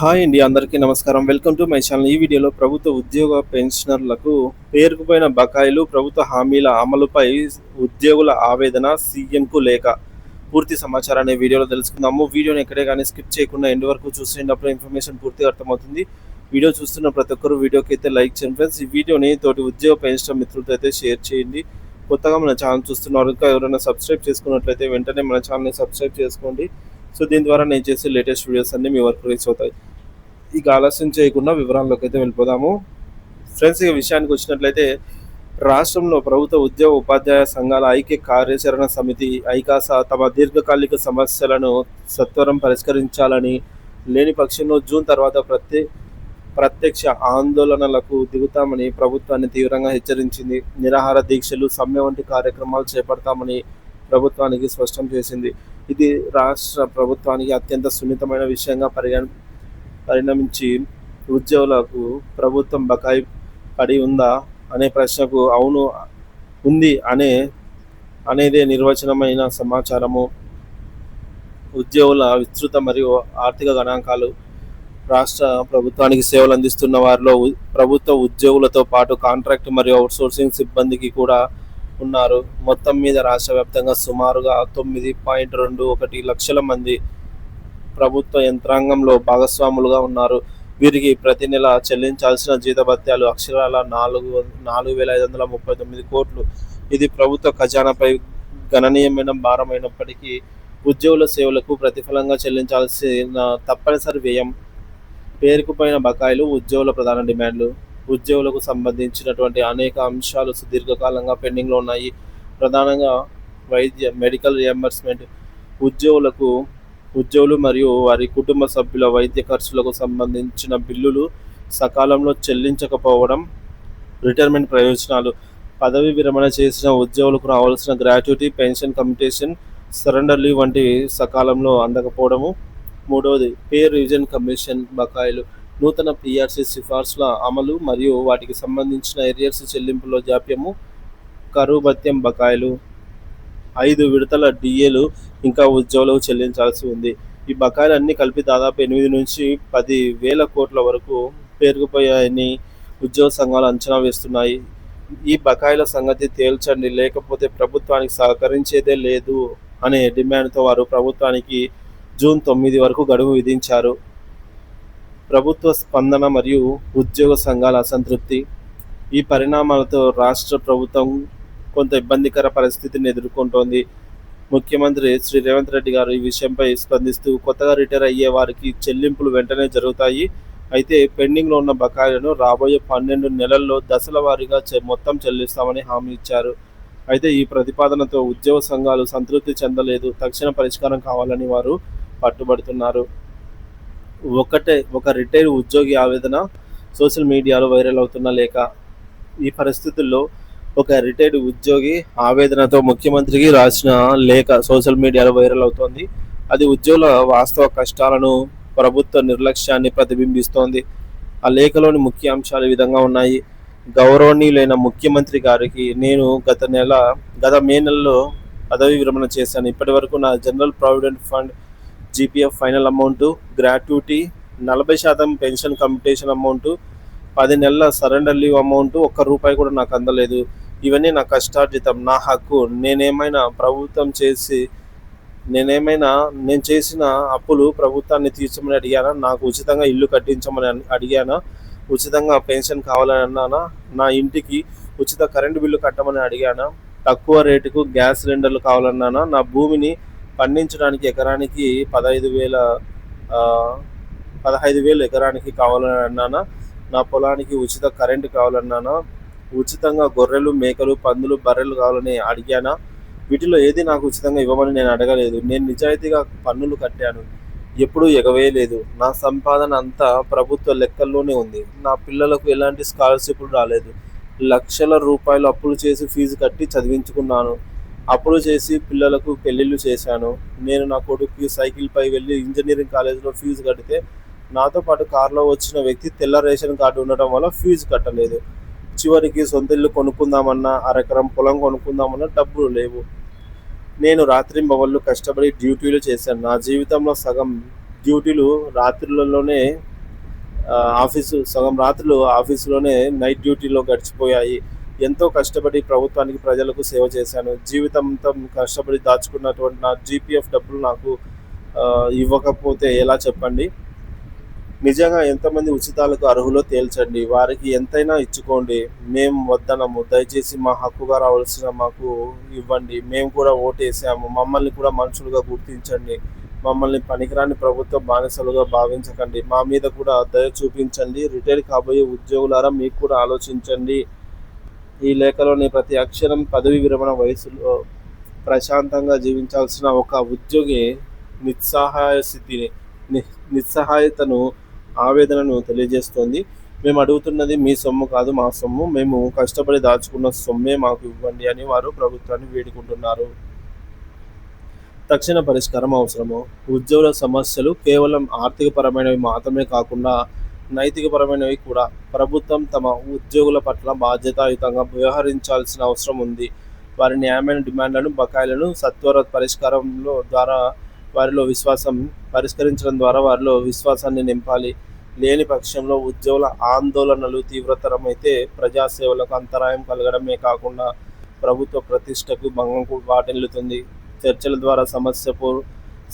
Hi అండి, అందరికీ నమస్కారం. Welcome to my channel. ఈ వీడియోలో ప్రభుత్వ ఉద్యోగ పెన్షనర్లకు పేరుకుపోయిన బకాయిలు, ప్రభుత్వ హామీల అమలుపై ఉద్యోగుల ఆవేదన, సీఎంకు లేఖ. పూర్తి సమాచారాన్ని వీడియోలో తెలుసుకుందాము. వీడియోని ఎక్కడే కానీ స్కిప్ చేయకుండా ఎండ్ వరకు చూసేటప్పుడు ఇన్ఫర్మేషన్ పూర్తిగా అర్థమవుతుంది. వీడియో చూస్తున్న ప్రతి ఒక్కరు వీడియోకి అయితే లైక్ చేయండి ఫ్రెండ్స్. ఈ వీడియోని తోటి ఉద్యోగ పెన్షన్ మిత్రులతో అయితే షేర్ చేయండి. కొత్తగా మన ఛానల్ చూస్తున్నారు, ఇంకా ఎవరైనా సబ్స్క్రైబ్ చేసుకున్నట్లయితే వెంటనే మన ఛానల్ని సబ్స్క్రైబ్ చేసుకోండి. సో దీని ద్వారా నేను చేసే లేటెస్ట్ వీడియోస్ అన్నీ మీ వరకు రీచ్ అవుతాయి. ఇక ఆలస్యం చేయకుండా వివరాల్లోకి అయితే వెళ్ళిపోదాము ఫ్రెండ్స్. ఈ విషయానికి వచ్చినట్లయితే రాష్ట్రంలో ప్రభుత్వ ఉద్యోగ ఉపాధ్యాయ సంఘాల ఐక్య కార్యాచరణ సమితి ఐకాసా తమ దీర్ఘకాలిక సమస్యలను సత్వరం పరిష్కరించాలని, లేని పక్షంలో జూన్ తర్వాత ప్రత్యక్ష ఆందోళనలకు దిగుతామని ప్రభుత్వాన్ని తీవ్రంగా హెచ్చరించింది. నిరాహార దీక్షలు, సమ్మె వంటి కార్యక్రమాలు చేపడతామని ప్రభుత్వానికి స్పష్టం చేసింది. ఇది రాష్ట్ర ప్రభుత్వానికి అత్యంత సున్నితమైన విషయంగా పరిణమించి ఉద్యోగులకు ప్రభుత్వం బకాయి పడి ఉందా అనే ప్రశ్నకు అవును ఉంది అనేదే నిర్వచనమైన సమాచారము. ఉద్యోగుల విస్తృత మరియు ఆర్థిక గణాంకాలు. రాష్ట్ర ప్రభుత్వానికి సేవలు అందిస్తున్న వారిలో ప్రభుత్వ ఉద్యోగులతో పాటు కాంట్రాక్ట్ మరియు అవుట్సోర్సింగ్ సిబ్బందికి కూడా ఉన్నారు. మొత్తం మీద రాష్ట్ర వ్యాప్తంగా సుమారుగా 9.21 లక్షల మంది ప్రభుత్వ యంత్రాంగంలో భాగస్వాములుగా ఉన్నారు. వీరికి ప్రతి నెల చెల్లించాల్సిన జీతభత్యాలు అక్షరాల 4,539 కోట్లు. ఇది ప్రభుత్వ ఖజానాపై గణనీయమైన భారమైనప్పటికీ ఉద్యోగుల సేవలకు ప్రతిఫలంగా చెల్లించాల్సిన తప్పనిసరి వ్యయం. పేరుకుపోయిన బకాయిలు, ఉద్యోగుల ప్రధాన డిమాండ్లు. ఉద్యోగులకు సంబంధించినటువంటి అనేక అంశాలు సుదీర్ఘకాలంగా పెండింగ్లో ఉన్నాయి. ప్రధానంగా మెడికల్ రియంబర్స్మెంట్. ఉద్యోగులు మరియు వారి కుటుంబ సభ్యుల వైద్య ఖర్చులకు సంబంధించిన బిల్లులు సకాలంలో చెల్లించకపోవడం. రిటైర్మెంట్ ప్రయోజనాలు. పదవి విరమణ చేసిన ఉద్యోగులకు రావాల్సిన gratuity, pension, commutation, surrender leave వంటివి సకాలంలో అందకపోవడము. మూడవది పే రివిజన్ కమిషన్ బకాయిలు. నూతన పిఆర్సీ సిఫార్సుల అమలు మరియు వాటికి సంబంధించిన ఏరియర్స్ చెల్లింపులో జాప్యము. కరువు భత్యం బకాయిలు. 5 విడతల డిఏలు ఇంకా ఉద్యోగులకు చెల్లించాల్సి ఉంది. ఈ బకాయిలన్నీ కలిపి దాదాపు 8 నుంచి 10,000 కోట్ల వరకు పేరుకుపోయాయని ఉద్యోగ సంఘాలు అంచనా వేస్తున్నాయి. ఈ బకాయిల సంగతి తేల్చండి, లేకపోతే ప్రభుత్వానికి సహకరించేదే లేదు అనే డిమాండ్తో వారు ప్రభుత్వానికి జూన్ 9 వరకు గడువు విధించారు. ప్రభుత్వ స్పందన మరియు ఉద్యోగ సంఘాల అసంతృప్తి. ఈ పరిణామాలతో రాష్ట్ర ప్రభుత్వం కొంత ఇబ్బందికర పరిస్థితిని ఎదుర్కొంటోంది. ముఖ్యమంత్రి శ్రీ రేవంత్ రెడ్డి గారు ఈ విషయంపై స్పందిస్తూ కొత్తగా రిటైర్ అయ్యే వారికి చెల్లింపులు వెంటనే జరుగుతాయి. అయితే పెండింగ్లో ఉన్న బకాయిలను రాబోయే 12 నెలల్లో దశల వారీగా మొత్తం చెల్లిస్తామని హామీ ఇచ్చారు. అయితే ఈ ప్రతిపాదనతో ఉద్యోగ సంఘాలు సంతృప్తి చెందలేదు. తక్షణ పరిష్కారం కావాలని వారు పట్టుబడుతున్నారు. ఒక రిటైర్ ఉద్యోగి ఆవేదన సోషల్ మీడియాలో వైరల్ అవుతున్న లేఖ. ఈ పరిస్థితుల్లో ఒక రిటైర్డ్ ఉద్యోగి ఆవేదనతో ముఖ్యమంత్రికి రాసిన లేఖ సోషల్ మీడియాలో వైరల్ అవుతోంది. అది ఉద్యోగుల వాస్తవ కష్టాలను, ప్రభుత్వ నిర్లక్ష్యాన్ని ప్రతిబింబిస్తోంది. ఆ లేఖలోని ముఖ్య అంశాలు ఈ విధంగా ఉన్నాయి. గౌరవనీయులైన ముఖ్యమంత్రి గారికి, నేను గత మే నెలలో పదవి విరమణ చేశాను. ఇప్పటి వరకు నా general provident fund GPF final amount, gratuity, 40% pension commutation amount, 10 నెలల సరెండర్ లీవ్ అమౌంట్, ₹1 కూడా నాకు అందలేదు. ఇవన్నీ నా కష్టార్జితం, నా హక్కు. నేను చేసిన అప్పులు ప్రభుత్వాన్ని తీర్చమని అడిగానా? నాకు ఉచితంగా ఇల్లు కట్టించమని అడిగానా? ఉచితంగా పెన్షన్ కావాలని అన్నానా? నా ఇంటికి ఉచిత కరెంటు బిల్లు కట్టమని అడిగానా? తక్కువ రేటుకు గ్యాస్ సిలిండర్లు కావాలన్నానా? నా భూమిని పండించడానికి ఎకరానికి 15,000 ఎకరానికి కావాలని అన్నానా? నా పొలానికి ఉచిత కరెంటు కావాలన్నానా? ఉచితంగా గొర్రెలు, మేకలు, పందులు, బర్రెలు కావాలని అడిగానా? వీటిలో ఏది నాకు ఉచితంగా ఇవ్వమని నేను అడగలేదు. నేను నిజాయితీగా పన్నులు కట్టాను, ఎప్పుడూ ఎగవేయలేదు. నా సంపాదన అంతా ప్రభుత్వ లెక్కల్లోనే ఉంది. నా పిల్లలకు ఎలాంటి స్కాలర్షిప్లు రాలేదు. లక్షల రూపాయలు అప్పులు చేసి ఫీజు కట్టి చదివించుకున్నాను. అప్పులు చేసి పిల్లలకు పెళ్ళిళ్ళు చేశాను. నేను నా కొడుకుకి సైకిల్పై వెళ్ళి ఇంజనీరింగ్ కాలేజీలో ఫీజు కడితే నాతో పాటు కారులో వచ్చిన వ్యక్తి తెల్ల రేషన్ కార్డు ఉండటం వల్ల ఫీజు కట్టలేదు. చివరికి సొంత ఇల్లు కొనుక్కుందామన్నా, అరెకరం పొలం కొనుక్కుందామన్నా డబ్బులు లేవు. నేను రాత్రింబవళ్ళు కష్టపడి డ్యూటీలు చేశాను. నా జీవితంలో సగం డ్యూటీలు రాత్రులలోనే ఆఫీసు సగం రాత్రులు ఆఫీసులోనే నైట్ డ్యూటీలో గడిచిపోయాయి. ఎంతో కష్టపడి ప్రభుత్వానికి, ప్రజలకు సేవ చేశాను. జీవితాంతం కష్టపడి దాచుకున్నటువంటి నా జీపీఎఫ్ డబ్బులు నాకు ఇవ్వకపోతే ఎలా చెప్పండి? నిజంగా ఎంతమంది ఉచితాలకు అర్హులో తేల్చండి. వారికి ఎంతైనా ఇచ్చుకోండి. మేం వద్దనము. దయచేసి మా హక్కుగా రావాల్సిన మాకు ఇవ్వండి. మేము కూడా ఓటేసాము. మమ్మల్ని కూడా మనుషులుగా గుర్తించండి. మమ్మల్ని పనికిరాని ప్రభుత్వ బానిసలుగా భావించకండి. మా మీద కూడా దయ చూపించండి. రిటైర్ కాబోయే ఉద్యోగులారా మీకు కూడా ఆలోచించండి. ఈ లేఖలోని ప్రతి అక్షరం పదవీ విరమణ వయసులో ప్రశాంతంగా జీవించాల్సిన ఒక ఉద్యోగి నిస్సహాయ స్థితిని నిస్సహాయతను, ఆవేదనను తెలియజేస్తోంది. మేము అడుగుతున్నది మీ సొమ్ము కాదు, మా సొమ్ము. మేము కష్టపడి దాచుకున్న సొమ్మే మాకు ఇవ్వండి అని వారు ప్రభుత్వాన్ని వేడుకుంటున్నారు. తక్షణ పరిష్కారం అవసరము. ఉద్యోగుల సమస్యలు కేవలం ఆర్థికపరమైనవి మాత్రమే కాకుండా నైతికపరమైనవి కూడా. ప్రభుత్వం తమ ఉద్యోగుల పట్ల బాధ్యతాయుతంగా వ్యవహరించాల్సిన అవసరం ఉంది. వారి న్యాయమైన డిమాండ్లను, బకాయిలను సత్వర పరిష్కారంలో ద్వారా పరిష్కరించడం ద్వారా వారిలో విశ్వాసాన్ని నింపాలి. లేని పక్షంలో ఉద్యోగుల ఆందోళనలు తీవ్రతరమైతే ప్రజాసేవలకు అంతరాయం కలగడమే కాకుండా ప్రభుత్వ ప్రతిష్టకు భంగం వాటిల్లుతుంది. చర్చల ద్వారా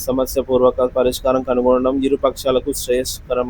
సమస్యపూర్వక పరిష్కారం కనుగొనడం ఇరు పక్షాలకు శ్రేయస్కరం.